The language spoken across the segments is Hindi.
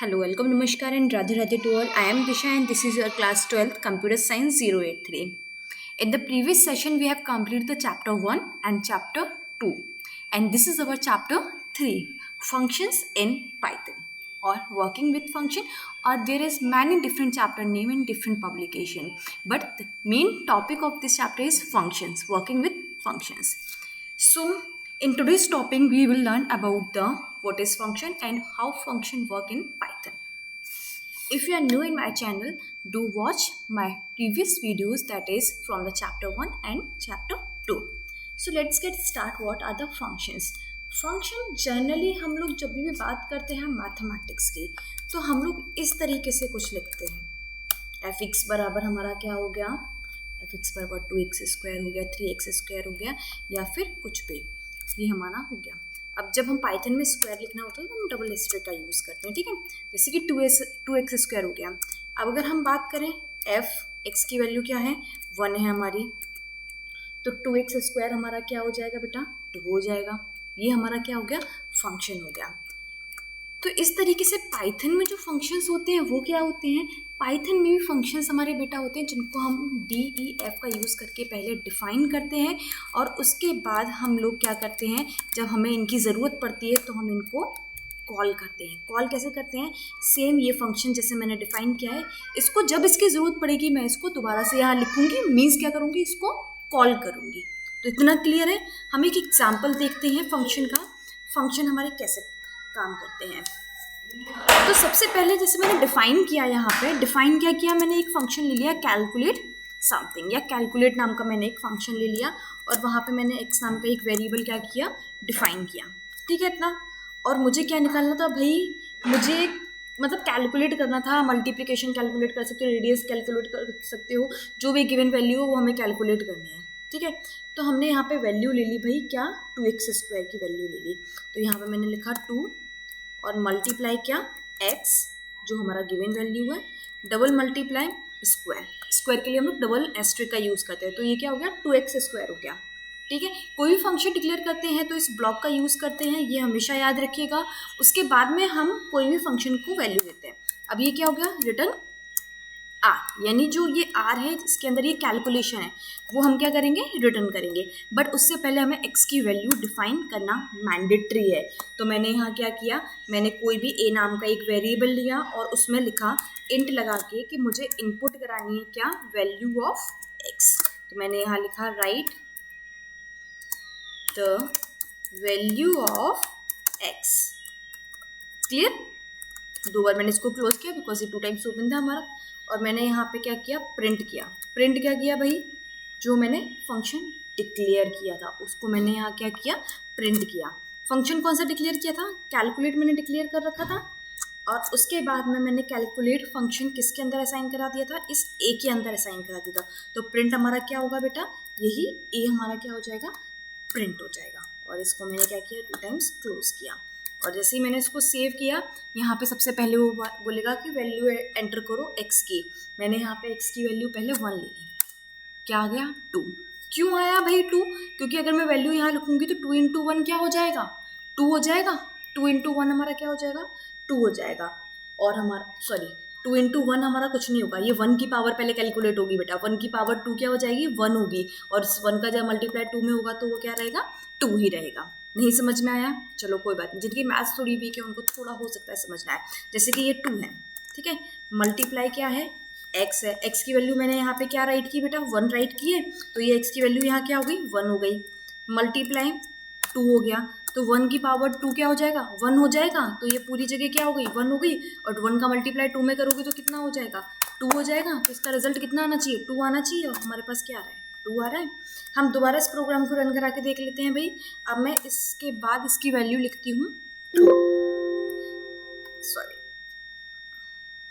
Hello, welcome, Namaskar, and Radhe Radhe to all. I am Disha, and this is your class 12th Computer Science 083. In the previous session, we have completed the chapter 1 and chapter 2, and this is our chapter 3, Functions in Python, or working with function, or there is many different chapter name in different publication, but the main topic of this chapter is functions, working with functions. So in today's topic, we will learn about what is function and how function work in Python. If you are new in my channel, do watch my previous videos, that is from the chapter 1 and chapter 2. So let's get start. What are the functions? Function generally हम लोग जब भी बात करते हैं मैथमेटिक्स की, तो हम लोग इस तरीके से कुछ लिखते हैं. एफ एक्स बराबर हमारा क्या हो गया, एफ एक्स बराबर 2x² हो गया, 3x² हो गया, या फिर कुछ भी ये हमारा हो गया. अब जब हम पाइथन में स्क्वायर लिखना होता है तो हम डबल एस्टेरिक का यूज़ करते हैं, ठीक है. जैसे कि 2x² हो गया. अब अगर हम बात करें एफ एक्स की वैल्यू क्या है, 1 है हमारी, तो 2x² हमारा क्या हो जाएगा बेटा, 2 हो जाएगा. ये हमारा क्या हो गया, फंक्शन हो गया. तो इस तरीके से पाइथन में जो फंक्शंस होते हैं वो क्या होते हैं, पाइथन में भी फंक्शंस हमारे बेटा होते हैं जिनको हम DEF का यूज़ करके पहले डिफ़ाइन करते हैं, और उसके बाद हम लोग क्या करते हैं, जब हमें इनकी ज़रूरत पड़ती है तो हम इनको कॉल करते हैं. कॉल कैसे करते हैं, सेम ये फंक्शन जैसे मैंने डिफ़ाइन किया है, इसको जब इसकी ज़रूरत पड़ेगी मैं इसको दोबारा से यहाँ लिखूँगी, मीन्स क्या करूँगी, इसको कॉल करूँगी. तो इतना क्लियर है. हम एक एग्जाम्पल देखते हैं फंक्शन का, फंक्शन हमारे कैसे काम करते हैं. तो सबसे पहले जैसे मैंने डिफ़ाइन किया, यहाँ पे डिफ़ाइन क्या किया, मैंने एक फंक्शन ले लिया कैलकुलेट समथिंग, या कैलकुलेट नाम का मैंने एक फंक्शन ले लिया, और वहाँ पे मैंने एक्स नाम का एक वेरिएबल क्या किया, डिफ़ाइन किया, ठीक है इतना. और मुझे क्या निकालना था भाई, मुझे मतलब कैलकुलेट करना था, मल्टीप्लिकेशन कैलकुलेट कर सकते हो, रेडियस कैलकुलेट कर सकते हो, जो भी गिवन वैल्यू हो वो हमें कैलकुलेट करनी है, ठीक है. तो हमने यहाँ पे वैल्यू ले ली भाई क्या, 2x² की वैल्यू ले ली. तो यहाँ पे मैंने लिखा 2 और मल्टीप्लाई क्या, x जो हमारा गिवन वैल्यू है, डबल मल्टीप्लाई स्क्वायर. स्क्वायर के लिए हम लोग डबल एस्टेरिक का यूज़ करते हैं, तो ये क्या हो गया, 2x² हो गया, ठीक है. कोई भी फंक्शन डिक्लेयर करते हैं तो इस ब्लॉक का यूज़ करते हैं, ये हमेशा याद रखिएगा. उसके बाद में हम कोई भी फंक्शन को वैल्यू देते हैं. अब ये क्या हो गया, रिटर्न आर, यानी जो ये आर है जिसके अंदर ये कैलकुलेशन है वो हम क्या करेंगे, रिटर्न करेंगे. बट उससे पहले हमें एक्स की वैल्यू डिफाइन करना मैंडेटरी है. तो मैंने यहाँ क्या किया, मैंने कोई भी ए नाम का एक वेरिएबल लिया और उसमें लिखा इंट लगा के कि मुझे इनपुट करानी है क्या, वैल्यू ऑफ एक्स. तो मैंने यहाँ लिखा right the value of x. Clear. 2 बार मैंने इसको क्लोज किया बिकॉज ये 2 टाइम्स ओपन था हमारा. और मैंने यहाँ पे क्या किया, प्रिंट किया. प्रिंट क्या किया भाई, जो मैंने फंक्शन डिक्लेयर किया था उसको मैंने यहाँ क्या किया, प्रिंट किया. फंक्शन कौन सा डिक्लेयर किया था, कैलकुलेट मैंने डिक्लेयर कर रखा था. और उसके बाद में मैंने कैलकुलेट फंक्शन किसके अंदर असाइन करा दिया था, इस ए के अंदर असाइन करा दिया था. तो प्रिंट हमारा क्या होगा बेटा, यही ए हमारा क्या हो जाएगा, प्रिंट हो जाएगा. और इसको मैंने क्या किया, 2 टाइम्स क्लोज किया. और जैसे ही मैंने इसको सेव किया, यहाँ पे सबसे पहले वो बोलेगा कि वैल्यू एंटर करो एक्स की. मैंने यहाँ पे एक्स की वैल्यू पहले 1 ले ली, क्या आ गया, 2. क्यों आया भाई 2, क्योंकि अगर मैं वैल्यू यहाँ लिखूँगी तो 2 × 1 क्या हो जाएगा, 2 हो जाएगा. 2 × 1 हमारा क्या हो जाएगा, 2 हो जाएगा. और हमारा 2 × 1 हमारा कुछ नहीं होगा, ये 1 की पावर पहले कैलकुलेट होगी बेटा. 1 की पावर 2 क्या हो जाएगी, 1 होगी. और 1 का जब मल्टीप्लाई 2 में होगा तो वो क्या रहेगा, 2 ही रहेगा. नहीं समझ में आया, चलो कोई बात नहीं. जिनकी मैथ्स थोड़ी वीक है उनको थोड़ा हो सकता है समझना है. जैसे कि ये 2 है, ठीक है, मल्टीप्लाई क्या है, x है. x की वैल्यू मैंने यहाँ पे क्या राइट की बेटा, 1 राइट की है, तो ये x की वैल्यू यहाँ क्या हो गई, 1 हो गई. मल्टीप्लाई 2 हो गया, तो 1 की पावर 2 क्या हो जाएगा, 1 हो जाएगा. तो ये पूरी जगह क्या हो गई, 1 हो गई. और 1 का मल्टीप्लाई 2 में करोगे तो कितना हो जाएगा, 2 हो जाएगा. तो इसका रिजल्ट कितना आना चाहिए, 2 आना चाहिए. और हमारे पास क्या आ रहा है, 2 आ रहा है. हम दोबारा इस प्रोग्राम को रन करा के देख लेते हैं भाई. अब मैं इसके बाद इसकी वैल्यू लिखती हूँ, सॉरी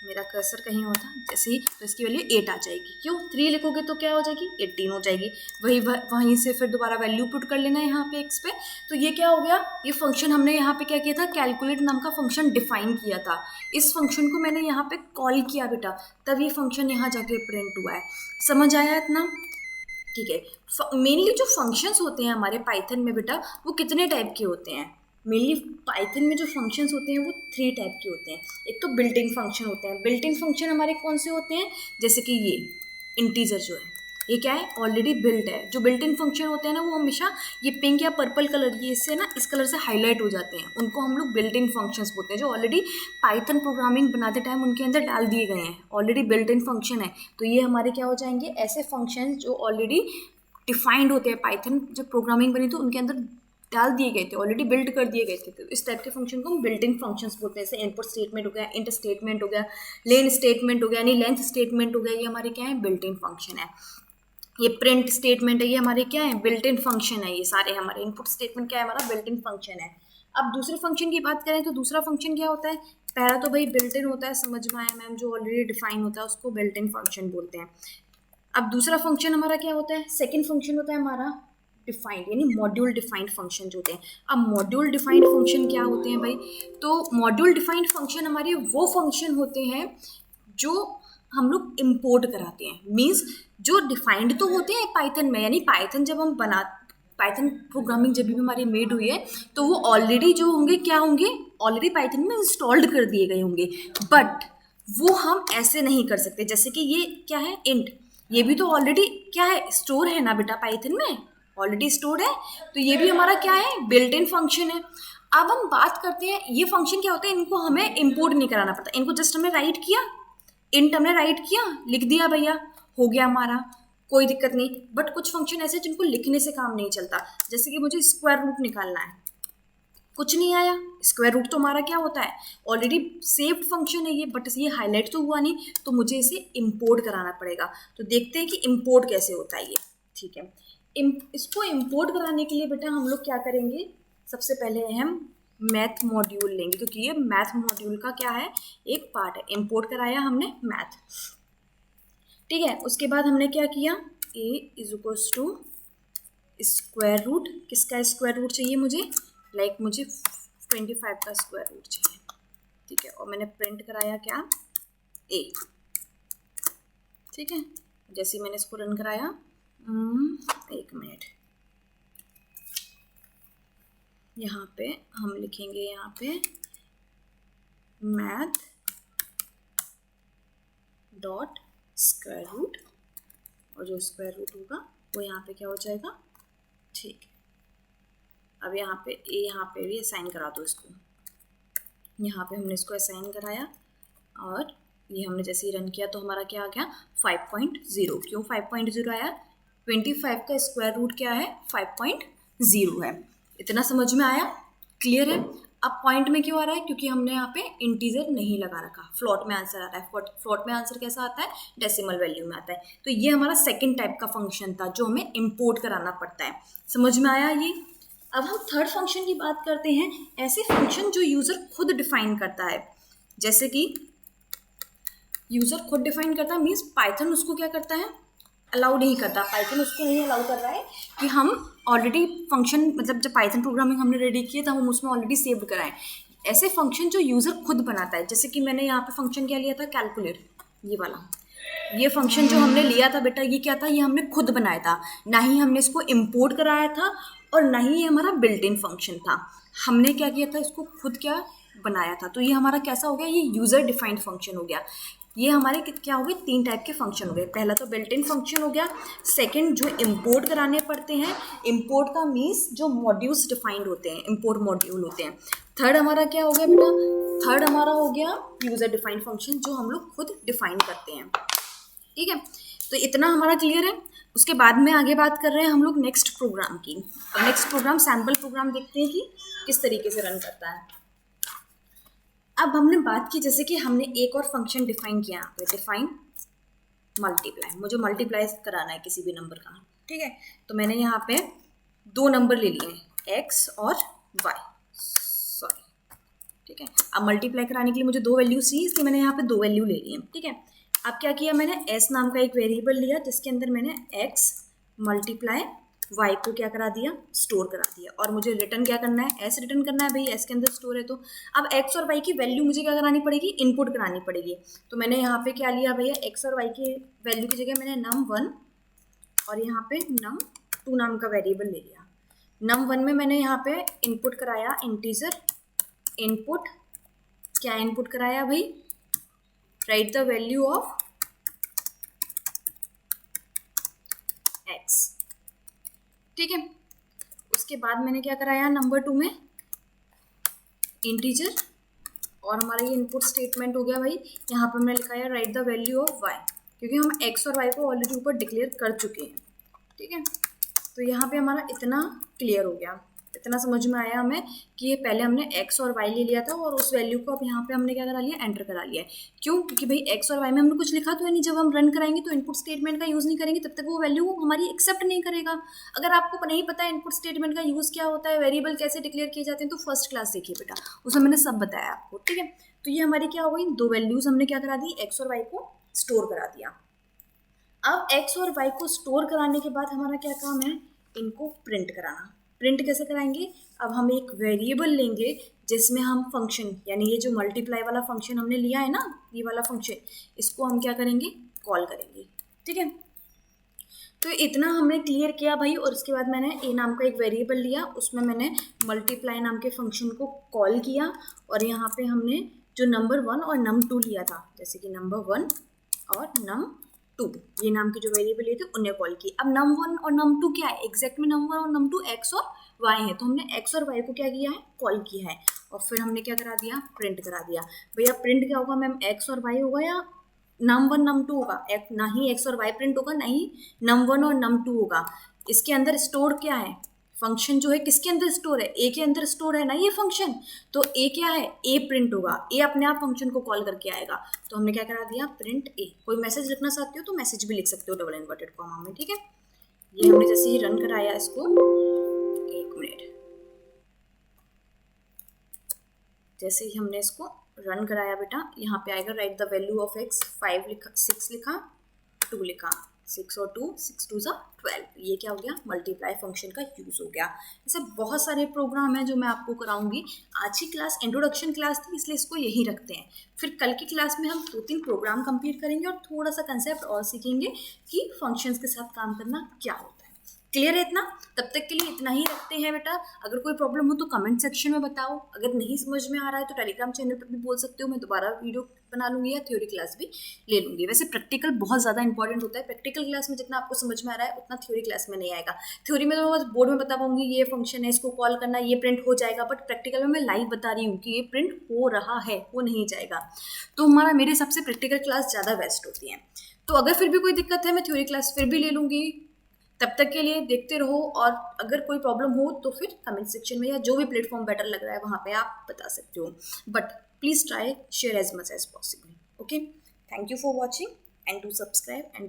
मेरा कर्सर कहीं और था, जैसे ही, तो इसकी वैल्यू 8 आ जाएगी. क्यों, 3 लिखोगे तो क्या हो जाएगी, 18 हो जाएगी. वहीं से फिर दोबारा वैल्यू पुट कर लेना है यहाँ पे एक्स पे. तो ये क्या हो गया, ये फंक्शन हमने यहाँ पे क्या किया था, कैलकुलेट नाम का फंक्शन डिफाइन किया था. इस फंक्शन को मैंने यहाँ पे कॉल किया बेटा, तब ये फंक्शन यहाँ जाके प्रिंट हुआ है. समझ आया इतना, ठीक है. मेनली जो फंक्शंस होते हैं हमारे पाइथन में बेटा, वो कितने टाइप के होते हैं, मेनली पाइथन में जो फंक्शंस होते हैं वो 3 टाइप के होते हैं। एक तो बिल्ट इन फंक्शन होते हैं। बिल्ट इन फंक्शन हमारे कौन से होते हैं, जैसे कि ये इंटीजर जो है ये क्या है, ऑलरेडी बिल्ट है। जो बिल्ट इन फंक्शन होते हैं ना वो हमेशा ये पिंक या पर्पल कलर, ये इससे ना इस कलर से हाईलाइट हो जाते हैं, उनको हम लोग बिल्ट इन फंक्शंस बोलते हैं, जो ऑलरेडी पाइथन प्रोग्रामिंग बनाते टाइम उनके अंदर डाल दिए गए हैं, ऑलरेडी बिल्ट इन फंक्शन है। तो ये हमारे क्या हो जाएंगे, ऐसे फंक्शन जो ऑलरेडी डिफाइंड होते हैं, पाइथन जब प्रोग्रामिंग बनी तो उनके अंदर डाल दिए गए थे, ऑलरेडी बिल्ड कर दिए गए थे। तो इस टाइप के फंक्शन को हम बिल्ट इन फंक्शंस बोलते हैं। जैसे इनपुट स्टेटमेंट हो गया, इंट स्टेटमेंट हो गया, लेन स्टेटमेंट हो गया, यानी लेंथ स्टेटमेंट हो गया, ये हमारे क्या है, बिल्ट इन फंक्शन है। ये प्रिंट स्टेटमेंट है, ये हमारे क्या है, बिल्ट इन फंक्शन है। ये सारे हमारे इनपुट स्टेटमेंट क्या है, हमारा बिल्ट इन फंक्शन है। अब दूसरे फंक्शन की बात करें तो दूसरा फंक्शन क्या होता है, पहला तो भाई बिल्ट इन होता है, समझ में आया मैम, जो ऑलरेडी डिफाइन होता है उसको बिल्ट इन फंक्शन बोलते हैं। अब दूसरा फंक्शन हमारा क्या होता है, सेकेंड फंक्शन होता है हमारा डिफाइंड, यानी मॉड्यूल डिफाइंड फंक्शन जो होते हैं। अब मॉड्यूल डिफाइंड फंक्शन क्या होते हैं भाई, तो मॉड्यूल डिफाइंड फंक्शन हमारे वो फंक्शन होते हैं जो हम लोग इम्पोर्ट कराते हैं। मीन्स जो डिफाइंड तो होते हैं पाइथन में, यानी पाइथन जब हम पाइथन प्रोग्रामिंग जब भी हमारी मेड हुई है तो वो ऑलरेडी जो होंगे क्या होंगे, ऑलरेडी पाइथन में इंस्टॉल्ड कर दिए गए होंगे। बट वो हम ऐसे नहीं कर सकते, जैसे कि ये क्या है, इंट, ये भी तो ऑलरेडी क्या है, स्टोर है ना बेटा, पाइथन में ऑलरेडी स्टोर है, तो ये भी हमारा क्या है, बिल्ट इन फंक्शन है। अब हम बात करते हैं ये फंक्शन क्या होता है, इनको हमें इम्पोर्ट नहीं कराना पड़ता, इनको जस्ट हमने राइट किया, इंट हमने राइट किया, लिख दिया भैया, हो गया हमारा, कोई दिक्कत नहीं। बट कुछ फंक्शन ऐसे जिनको लिखने से काम नहीं चलता, जैसे कि मुझे स्क्वायर रूट निकालना है, कुछ नहीं आया, स्क्वायर रूट तो हमारा क्या होता है, ऑलरेडी सेव्ड फंक्शन है ये, बट ये हाईलाइट तो हुआ नहीं, तो मुझे इसे इम्पोर्ट कराना पड़ेगा। तो देखते हैं कि इम्पोर्ट कैसे होता है ये, ठीक है। इसको इम्पोर्ट कराने के लिए बेटा हम लोग क्या करेंगे, सबसे पहले हम मैथ मॉड्यूल लेंगे, क्योंकि ये मैथ मॉड्यूल का क्या है, एक पार्ट है। इम्पोर्ट कराया हमने मैथ, ठीक है। उसके बाद हमने क्या किया, a is equals to square root, किसका स्क्वायर रूट चाहिए मुझे, मुझे 25 का स्क्वायर रूट चाहिए, ठीक है। और मैंने प्रिंट कराया क्या, a, ठीक है। जैसे मैंने इसको रन कराया, एक मिनट, यहाँ पे हम लिखेंगे, यहाँ पे मैथ डॉट स्क्वायर रूट, और जो स्क्वायर रूट होगा वो यहाँ पे क्या हो जाएगा, ठीक है। अब यहाँ पे भी असाइन करा दो इसको, यहाँ पे हमने इसको असाइन कराया, और ये हमने जैसे ही रन किया तो हमारा क्या आ गया, 5.0। क्यों 5.0 आया, 25 का स्क्वायर रूट क्या है, 5.0 है। इतना समझ में आया, क्लियर है। अब पॉइंट में क्यों आ रहा है, क्योंकि हमने यहाँ पे इंटीजर नहीं लगा रखा, फ्लोट में आंसर आ रहा है। फ्लोट में आंसर कैसा आता है, डेसिमल वैल्यू में आता है। तो ये हमारा सेकंड टाइप का फंक्शन था जो हमें इंपोर्ट कराना पड़ता है, समझ में आया ये। अब हम थर्ड फंक्शन की बात करते हैं, ऐसे फंक्शन जो यूज़र खुद डिफाइन करता है। जैसे कि यूज़र खुद डिफाइन करता है, मीन्स पाइथन उसको क्या करता है, अलाउ नहीं करता, पाइथन उसको नहीं अलाउ कर रहा है कि हम ऑलरेडी फंक्शन, मतलब जब पाइथन प्रोग्रामिंग हमने रेडी किया था हम उसमें ऑलरेडी सेव्ड कराएं। ऐसे फंक्शन जो यूज़र खुद बनाता है, जैसे कि मैंने यहाँ पे फंक्शन क्या लिया था, कैलकुलेट, ये वाला, ये फंक्शन जो हमने लिया था बेटा, ये क्या था, ये हमने खुद बनाया था, ना ही हमने इसको इम्पोर्ट कराया था और ना ही ये हमारा बिल्ट इन फंक्शन था। हमने क्या किया था, इसको खुद क्या बनाया था। तो ये हमारा कैसा हो गया, ये यूज़र डिफाइंड फंक्शन हो गया। ये हमारे क्या हो गए, 3 टाइप के फंक्शन हो गए। पहला तो बिल्ट इन फंक्शन हो गया, सेकंड जो इंपोर्ट कराने पड़ते हैं, इंपोर्ट का मीन्स जो मॉड्यूल्स डिफाइंड होते हैं, इंपोर्ट मॉड्यूल होते हैं। थर्ड हमारा क्या हो गया बेटा, थर्ड हमारा हो गया यूज़र डिफाइंड फंक्शन, जो हम लोग खुद डिफाइन करते हैं, ठीक है। तो इतना हमारा क्लियर है। उसके बाद में आगे बात कर रहे हैं हम लोग नेक्स्ट प्रोग्राम की। अब नेक्स्ट प्रोग्राम, सैम्पल प्रोग्राम देखते हैं कि किस तरीके से रन करता है। अब हमने बात की, जैसे कि हमने एक और फंक्शन डिफाइन किया यहाँ पे, डिफाइन मल्टीप्लाई, मुझे मल्टीप्लाई कराना है किसी भी नंबर का, ठीक है। तो मैंने यहाँ पे 2 नंबर ले लिए हैं, x और y, सॉरी, ठीक है। अब मल्टीप्लाई कराने के लिए मुझे 2 वैल्यू चाहिए, इसलिए मैंने यहाँ पे 2 वैल्यू ले ली है, ठीक है। अब क्या किया मैंने, s नाम का एक वेरिएबल लिया जिसके अंदर मैंने x मल्टीप्लाई y को क्या करा दिया, स्टोर करा दिया। और मुझे रिटर्न क्या करना है, s रिटर्न करना है, भाई s के अंदर स्टोर है। तो अब x और y की वैल्यू मुझे क्या करानी पड़ेगी, इनपुट करानी पड़ेगी। तो मैंने यहाँ पे क्या लिया भैया, x और y की वैल्यू की जगह मैंने num1 और यहाँ पे num2 नाम का वेरिएबल ले लिया। num1 में मैंने यहाँ पे इनपुट कराया इंटीजर इनपुट, क्या इनपुट कराया भाई, right the value of x, ठीक है। उसके बाद मैंने क्या कराया नंबर 2 में इंटीजर, और हमारा ये इनपुट स्टेटमेंट हो गया भाई। यहाँ पर मैंने लिखा है right the value of y, क्योंकि हम x और y को ऑलरेडी ऊपर डिक्लेयर कर चुके हैं, ठीक है। तो यहाँ पे हमारा इतना क्लियर हो गया, इतना समझ में आया हमें कि ये पहले हमने x और y ले लिया था और उस वैल्यू को अब यहाँ पे हमने क्या करा लिया, एंटर करा लिया है। क्यों? क्योंकि भाई x और y में हमने कुछ लिखा तो है नहीं, जब हम रन कराएंगे तो इनपुट स्टेटमेंट का यूज़ नहीं करेंगे तब तक वो वैल्यू हमारी एक्सेप्ट नहीं करेगा। अगर आपको नहीं पता है इनपुट स्टेटमेंट का यूज़ क्या होता है, वेरिएबल कैसे डिक्लेयर किए जाते हैं, तो फर्स्ट क्लास देखिए बेटा, उसमें मैंने सब बताया आपको, ठीक है। तो ये हमारी क्या हो गई, दो वैल्यूज़ हमने क्या करा दी, x और y को स्टोर करा दिया। अब x और y को स्टोर कराने के बाद हमारा क्या काम है, इनको प्रिंट कराना। प्रिंट कैसे कराएंगे, अब हम एक वेरिएबल लेंगे जिसमें हम फंक्शन, यानी ये जो मल्टीप्लाई वाला फंक्शन हमने लिया है ना, ये वाला फंक्शन, इसको हम क्या करेंगे, कॉल करेंगे, ठीक है। तो इतना हमने क्लियर किया भाई। और उसके बाद मैंने ए नाम का एक वेरिएबल लिया, उसमें मैंने मल्टीप्लाई नाम के फंक्शन को कॉल किया, और यहाँ पे हमने जो नंबर 1 और num2 लिया था, जैसे कि नंबर 1 और num2, ये नाम के जो वेरिएबल लिए थे उन्हें कॉल की। अब num1 और num2 क्या है, एग्जैक्ट में num1 और num2 x और y है, तो हमने x और y को क्या किया है, कॉल किया है, और फिर हमने क्या करा दिया, प्रिंट करा दिया। भैया प्रिंट क्या होगा मैम, x और y होगा या num1 num2 होगा, ना ही x और y प्रिंट होगा, ना ही num1 और num2 होगा। इसके अंदर स्टोर क्या है, फंक्शन जो है किसके अंदर स्टोर है, ए के अंदर स्टोर है ना ये फंक्शन, तो ए क्या है, ए प्रिंट होगा, ए अपने आप फंक्शन को कॉल करके आएगा। तो हमने क्या करा दिया, प्रिंट ए। कोई मैसेज लिखना चाहते हो तो मैसेज भी लिख सकते हो डबल इन्वर्टेड कॉमा में, ठीक है। ये हमने जैसे ही रन कराया इसको, एक मिनट, जैसे ही हमने इसको रन कराया बेटा, यहाँ पे आएगा right the value of x, 5 लिखा, 6 लिखा, 2 लिखा, 6 और 2, 6 2 12, ये क्या हो गया, मल्टीप्लाई फंक्शन का यूज़ हो गया। ऐसे बहुत सारे प्रोग्राम हैं जो मैं आपको कराऊंगी। आज की क्लास इंट्रोडक्शन क्लास थी, इसलिए इसको यही रखते हैं। फिर कल की क्लास में हम 2-3 प्रोग्राम कंप्लीट करेंगे और थोड़ा सा कंसेप्ट और सीखेंगे कि फंक्शंस के साथ काम करना क्या होता है। क्लियर है इतना? तब तक के लिए इतना ही रखते हैं बेटा। अगर कोई प्रॉब्लम हो तो कमेंट सेक्शन में बताओ, अगर नहीं समझ में आ रहा है तो टेलीग्राम चैनल पर भी बोल सकते हो, मैं दोबारा वीडियो बना लूँगी या थ्योरी क्लास भी ले लूँगी। वैसे प्रैक्टिकल बहुत ज़्यादा इंपॉर्टेंट होता है, प्रैक्टिकल क्लास में जितना आपको समझ में आ रहा है उतना थ्योरी क्लास में नहीं आएगा। थ्योरी में तो बस बोर्ड में बता पाऊँगी ये फंक्शन है, इसको कॉल करना, ये प्रिंट हो जाएगा, बट प्रैक्टिकल में मैं लाइव बता रही हूँ कि ये प्रिंट हो रहा है, वो नहीं जाएगा। तो हमारा मेरे हिसाब से प्रैक्टिकल क्लास ज़्यादा बेस्ट होती है। तो अगर फिर भी कोई दिक्कत है मैं थ्योरी क्लास फिर भी ले लूँगी। तब तक के लिए देखते रहो, और अगर कोई प्रॉब्लम हो तो फिर कमेंट सेक्शन में या जो भी प्लेटफॉर्म बेटर लग रहा है वहाँ पे आप बता सकते हो, but please try share as much as possible. Okay, thank you for watching and do subscribe and